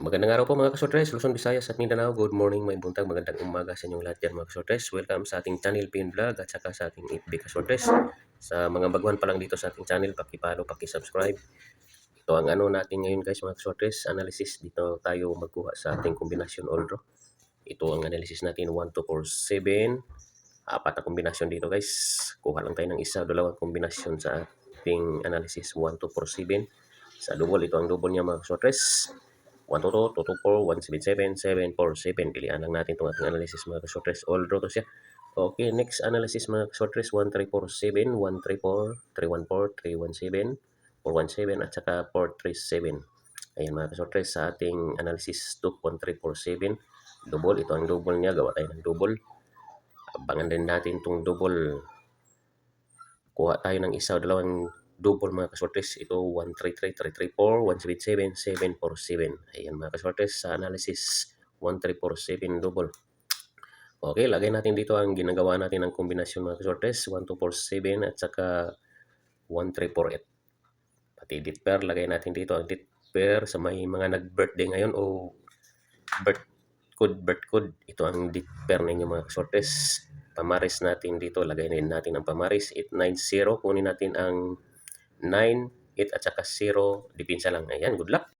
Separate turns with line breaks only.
Magandang araw po mga kasortres, Luzon, Visayas at Mindanao. Good morning, may buntag, magandang umaga sa inyong lahat yan mga kasortres. Welcome sa ating channel PN Vlog at saka sa ating FB kasortres. Sa mga baguhan pa lang dito sa ating channel, paki-follow, paki-subscribe. Ito ang ano natin ngayon guys mga kasortres, analysis. Dito tayo magkuha sa ating kombinasyon all draw. Ito ang analysis natin, 1, 2, 4, 7. Apat na kombinasyon dito guys. Kuha lang tayo ng isa, dalawang kombinasyon sa ating analysis, 1, 2, 4, 7. Sa double, ito ang double niya mga kasortres. 1, 2, 2, 2, 4, 1, 7, 7, 7, 4, 7. Pilihan lang natin itong ating analysis mga kasortres. All draw to siya. Okay, next analysis mga kasortres. 1, 3, 4, 7, 1, 3, 4, 3, 1, 4, 3, 1, 7, 4, 1, 7, at saka 4, 3, 7. Ayan mga kasortres, sa ating analysis 2, 1, 3, 4, 7. Double, ito ang double niya. Gawa tayo ng double. Abangan din natin itong double. Kuha tayo ng isa o dalawang double mga kasortes. Ito 133, 334, 177, 747. Ayan mga kasortes, sa analysis 1347 double. Okay, lagay natin dito ang ginagawa natin ng kombinasyon mga kasortes. 1247 at saka 1348. Pati dit pair, lagay natin dito ang dit pair sa may mga nag-birthday ngayon o birth code. Ito ang dit pair ninyo mga kasortes. Pamaris natin dito, lagay natin ang pamaris 890, kunin natin ang 9, 8 at saka 0, dipinsa lang. Ayan, good luck.